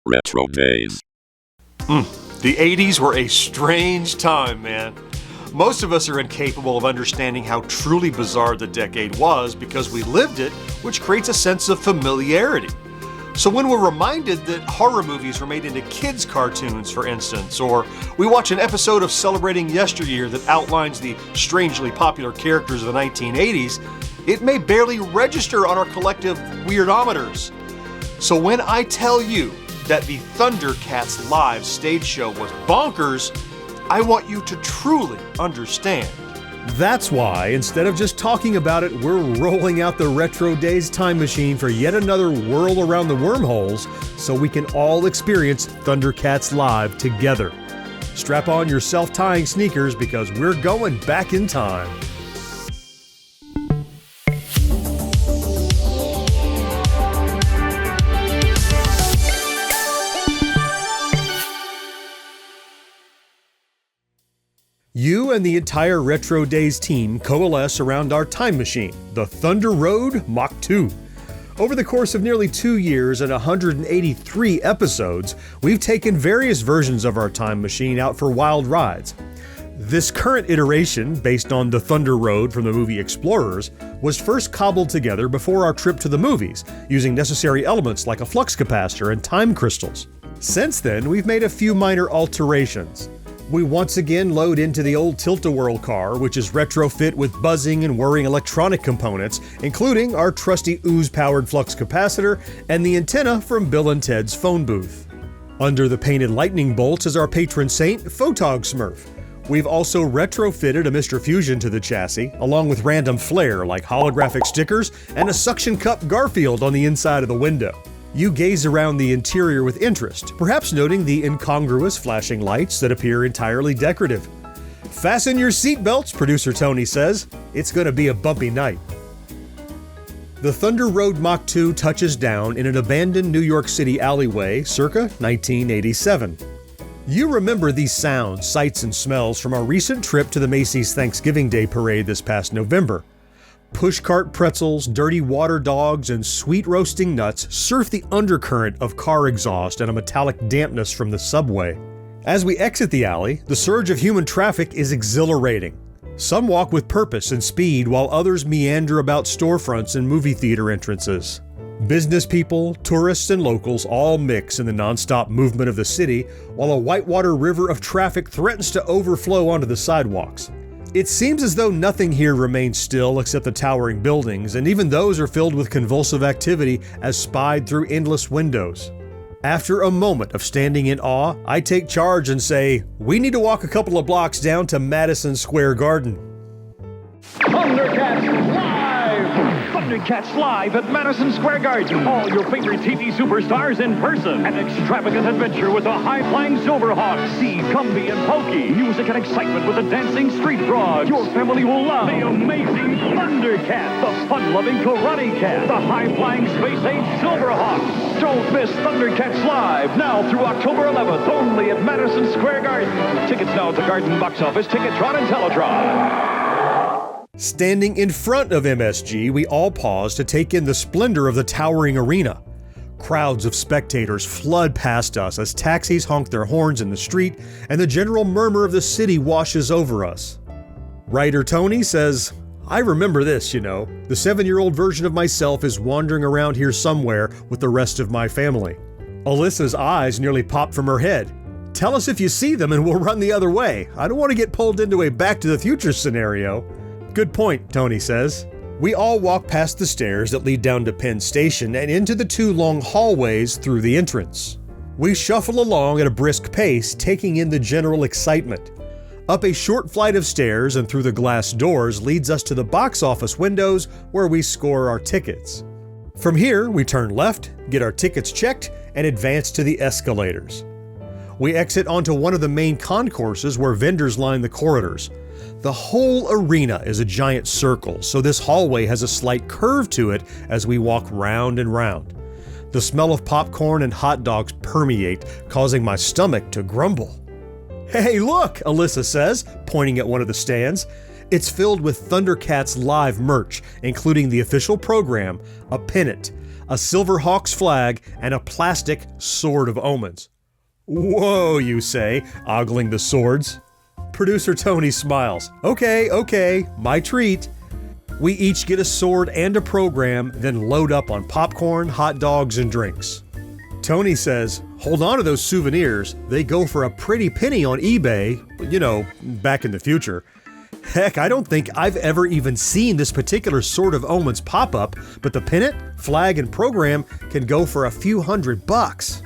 RetroDaze. The 80s were a strange time, man. Most of us are incapable of understanding how truly bizarre the decade was because we lived it, which creates a sense of familiarity. So when we're reminded that horror movies were made into kids' cartoons, for instance, or we watch an episode of Celebrating Yesteryear that outlines the strangely popular characters of the 1980s, it may barely register on our collective weirdometers. So when I tell you that the ThunderCats live stage show was bonkers, I want you to truly understand. That's why, instead of just talking about it, we're rolling out the RetroDaze time machine for yet another whirl around the wormholes so we can all experience ThunderCats live together. Strap on your self-tying sneakers because we're going back in time. You and the entire RetroDaze team coalesce around our time machine, the Thunder Road Mach 2. Over the course of nearly 2 years and 183 episodes, we've taken various versions of our time machine out for wild rides. This current iteration, based on the Thunder Road from the movie Explorers, was first cobbled together before our trip to the movies, using necessary elements like a flux capacitor and time crystals. Since then, we've made a few minor alterations. We once again load into the old Tilt-A-Whirl car, which is retrofit with buzzing and whirring electronic components, including our trusty ooze-powered flux capacitor and the antenna from Bill and Ted's phone booth. Under the painted lightning bolts is our patron saint, Photog Smurf. We've also retrofitted a Mr. Fusion to the chassis, along with random flair like holographic stickers and a suction cup Garfield on the inside of the window. You gaze around the interior with interest, perhaps noting the incongruous flashing lights that appear entirely decorative. Fasten your seatbelts, producer Tony says. It's gonna be a bumpy night. The Thunder Road Mach 2 touches down in an abandoned New York City alleyway circa 1987. You remember these sounds, sights, and smells from our recent trip to the Macy's Thanksgiving Day Parade this past November. Pushcart pretzels, dirty water dogs, and sweet roasting nuts surf the undercurrent of car exhaust and a metallic dampness from the subway. As we exit the alley, the surge of human traffic is exhilarating. Some walk with purpose and speed while others meander about storefronts and movie theater entrances. Business people, tourists, and locals all mix in the nonstop movement of the city while a whitewater river of traffic threatens to overflow onto the sidewalks. It seems as though nothing here remains still except the towering buildings, and even those are filled with convulsive activity as spied through endless windows. After a moment of standing in awe, I take charge and say, we need to walk a couple of blocks down to Madison Square Garden. ThunderCats Live! ThunderCats Live at Madison Square Garden. All your favorite TV superstars in person. An extravagant adventure with the high-flying Silverhawks. See Gumby and Pokey. Music and excitement with the dancing street frogs. Your family will love the amazing ThunderCats. The fun-loving Karate Cat. The high-flying space-age Silverhawks. Don't miss ThunderCats Live. Now through October 11th. Only at Madison Square Garden. Tickets now at the Garden box office, Ticketron, and Teletron. Standing in front of MSG, we all pause to take in the splendor of the towering arena. Crowds of spectators flood past us as taxis honk their horns in the street and the general murmur of the city washes over us. Writer Tony says, I remember this, you know. The 7-year-old version of myself is wandering around here somewhere with the rest of my family. Alyssa's eyes nearly pop from her head. Tell us if you see them and we'll run the other way. I don't want to get pulled into a Back to the Future scenario. Good point, Tony says. We all walk past the stairs that lead down to Penn Station and into the 2 long hallways through the entrance. We shuffle along at a brisk pace, taking in the general excitement. Up a short flight of stairs and through the glass doors leads us to the box office windows where we score our tickets. From here, we turn left, get our tickets checked, and advance to the escalators. We exit onto one of the main concourses where vendors line the corridors. The whole arena is a giant circle, so this hallway has a slight curve to it as we walk round and round. The smell of popcorn and hot dogs permeate, causing my stomach to grumble. Hey, look, Alyssa says, pointing at one of the stands. It's filled with ThunderCats live merch, including the official program, a pennant, a Silverhawks flag, and a plastic Sword of Omens. Whoa, you say, ogling the swords. Producer Tony smiles. Okay, my treat. We each get a sword and a program, then load up on popcorn, hot dogs, and drinks. Tony says, hold on to those souvenirs. They go for a pretty penny on eBay, back in the future. Heck, I don't think I've ever even seen this particular Sword of Omens pop up, but the pennant, flag, and program can go for a few $100.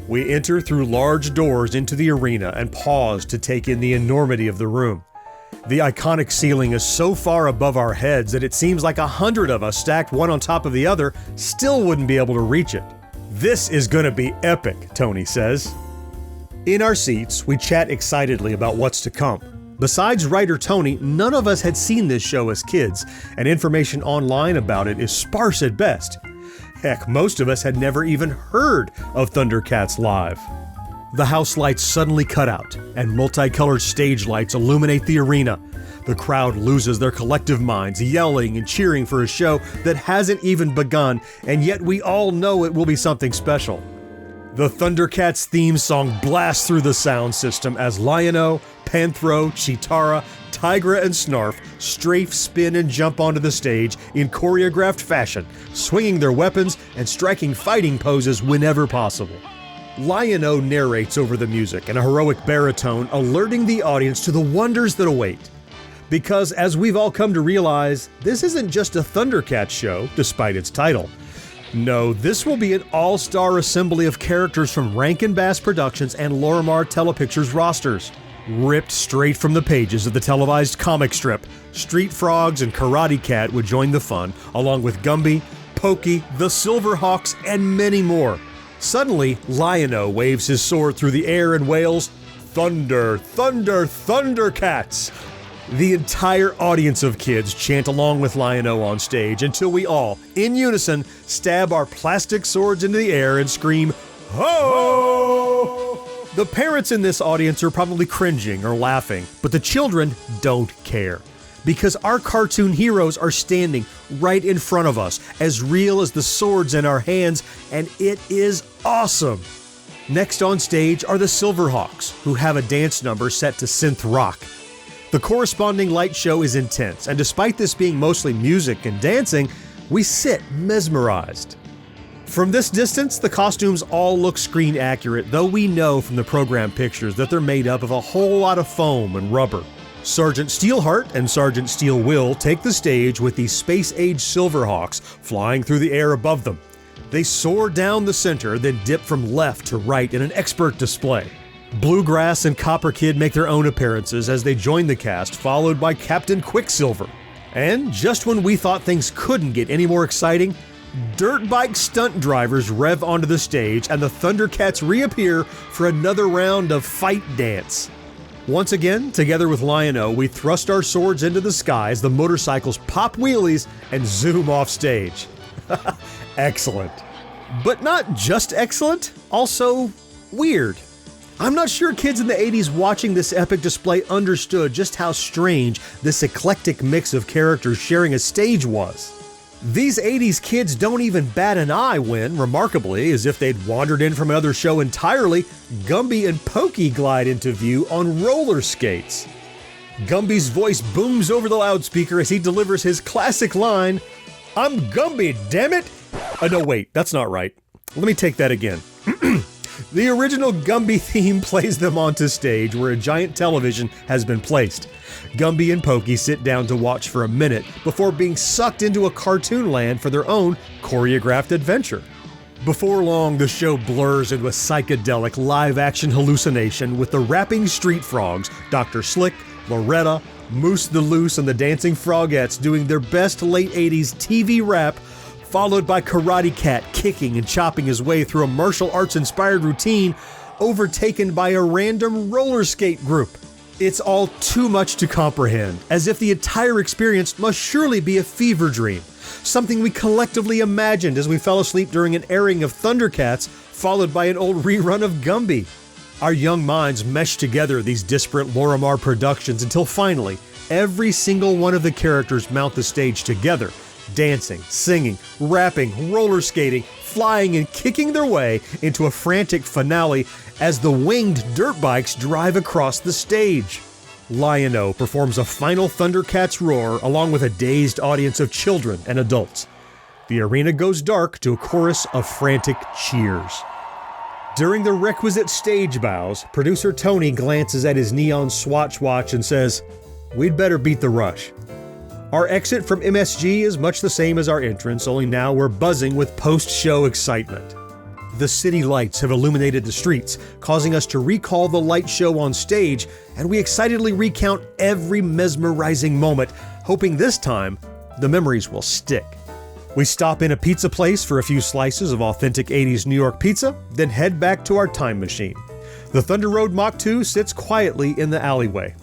We enter through large doors into the arena and pause to take in the enormity of the room. The iconic ceiling is so far above our heads that it seems like 100 of us stacked one on top of the other still wouldn't be able to reach it. This is gonna be epic, Tony says. In our seats, we chat excitedly about what's to come. Besides writer Tony, none of us had seen this show as kids, and information online about it is sparse at best. Heck, most of us had never even heard of ThunderCats Live. The house lights suddenly cut out, and multicolored stage lights illuminate the arena. The crowd loses their collective minds, yelling and cheering for a show that hasn't even begun, and yet we all know it will be something special. The ThunderCats theme song blasts through the sound system as Lion-O, Panthro, Chitara, Tigra, and Snarf strafe, spin, and jump onto the stage in choreographed fashion, swinging their weapons and striking fighting poses whenever possible. Lion-O narrates over the music in a heroic baritone, alerting the audience to the wonders that await. Because, as we've all come to realize, this isn't just a ThunderCats show, despite its title. No, this will be an all-star assembly of characters from Rankin Bass Productions and Lorimar Telepictures rosters. Ripped straight from the pages of the televised comic strip, Street Frogs and Karate Cat would join the fun, along with Gumby, Pokey, the Silverhawks, and many more. Suddenly, Lion-O waves his sword through the air and wails, "Thunder, thunder, ThunderCats!" The entire audience of kids chant along with Lion-O on stage until we all, in unison, stab our plastic swords into the air and scream, "Ho!" The parents in this audience are probably cringing or laughing, but the children don't care. Because our cartoon heroes are standing right in front of us, as real as the swords in our hands, and it is awesome. Next on stage are the Silverhawks, who have a dance number set to synth rock. The corresponding light show is intense, and despite this being mostly music and dancing, we sit mesmerized. From this distance, the costumes all look screen accurate, though we know from the program pictures that they're made up of a whole lot of foam and rubber. Sergeant Steelheart and Sergeant Steel Will take the stage with the space-age Silverhawks flying through the air above them. They soar down the center, then dip from left to right in an expert display. Bluegrass and Copper Kid make their own appearances as they join the cast, followed by Captain Quicksilver. And just when we thought things couldn't get any more exciting, dirt bike stunt drivers rev onto the stage and the ThunderCats reappear for another round of fight dance. Once again, together with Lion-O, we thrust our swords into the sky as the motorcycles pop wheelies and zoom off stage. Excellent. But not just excellent, also weird. I'm not sure kids in the 80s watching this epic display understood just how strange this eclectic mix of characters sharing a stage was. These 80s kids don't even bat an eye when, remarkably, as if they'd wandered in from another show entirely, Gumby and Pokey glide into view on roller skates. Gumby's voice booms over the loudspeaker as he delivers his classic line, "I'm Gumby, damn it!" No wait, that's not right. Let me take that again. The original Gumby theme plays them onto stage where a giant television has been placed. Gumby and Pokey sit down to watch for a minute before being sucked into a cartoon land for their own choreographed adventure. Before long, the show blurs into a psychedelic live-action hallucination with the rapping Street Frogs, Dr. Slick, Loretta, Moose the Loose, and the Dancing Frogettes doing their best late 80s TV rap, followed by Karate Cat kicking and chopping his way through a martial arts-inspired routine, overtaken by a random roller skate group. It's all too much to comprehend, as if the entire experience must surely be a fever dream, something we collectively imagined as we fell asleep during an airing of ThunderCats, followed by an old rerun of Gumby. Our young minds meshed together these disparate Lorimar productions until finally, every single one of the characters mount the stage together, dancing, singing, rapping, roller skating, flying, and kicking their way into a frantic finale as the winged dirt bikes drive across the stage. Lion-O performs a final ThunderCats roar along with a dazed audience of children and adults. The arena goes dark to a chorus of frantic cheers. During the requisite stage bows, producer Tony glances at his neon Swatch watch and says, "We'd better beat the rush." Our exit from MSG is much the same as our entrance, only now we're buzzing with post-show excitement. The city lights have illuminated the streets, causing us to recall the light show on stage, and we excitedly recount every mesmerizing moment, hoping this time the memories will stick. We stop in a pizza place for a few slices of authentic 80s New York pizza, then head back to our time machine. The Thunder Road Mach 2 sits quietly in the alleyway.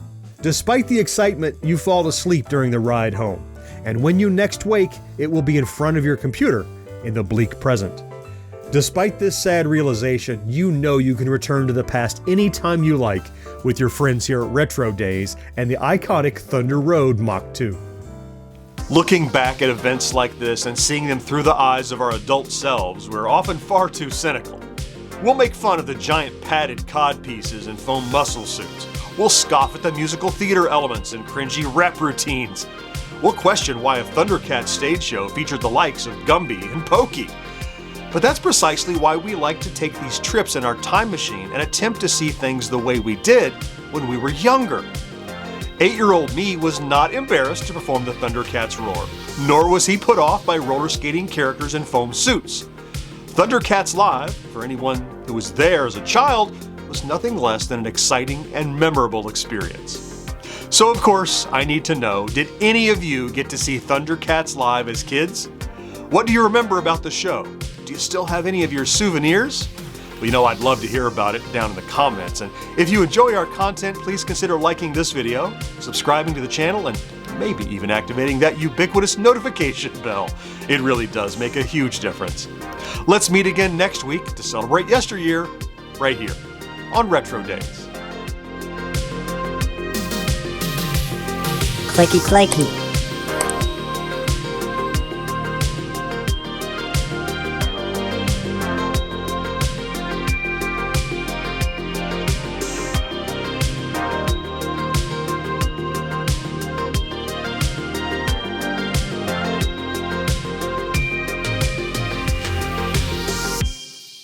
Despite the excitement, you fall asleep during the ride home, and when you next wake, it will be in front of your computer in the bleak present. Despite this sad realization, you know you can return to the past anytime you like with your friends here at RetroDaze and the iconic Thunder Road Mach 2. Looking back at events like this and seeing them through the eyes of our adult selves, we're often far too cynical. We'll make fun of the giant padded cod pieces and foam muscle suits. We'll scoff at the musical theater elements and cringy rap routines. We'll question why a ThunderCats stage show featured the likes of Gumby and Pokey. But that's precisely why we like to take these trips in our time machine and attempt to see things the way we did when we were younger. 8-year-old me was not embarrassed to perform the ThunderCats roar, nor was he put off by roller skating characters in foam suits. ThunderCats Live, for anyone who was there as a child, was nothing less than an exciting and memorable experience. So of course, I need to know, did any of you get to see ThunderCats Live as kids? What do you remember about the show? Do you still have any of your souvenirs? Well, you know, I'd love to hear about it down in the comments. And if you enjoy our content, please consider liking this video, subscribing to the channel, and maybe even activating that ubiquitous notification bell. It really does make a huge difference. Let's meet again next week to celebrate Yesteryear, right here on RetroDaze. Clicky clacky.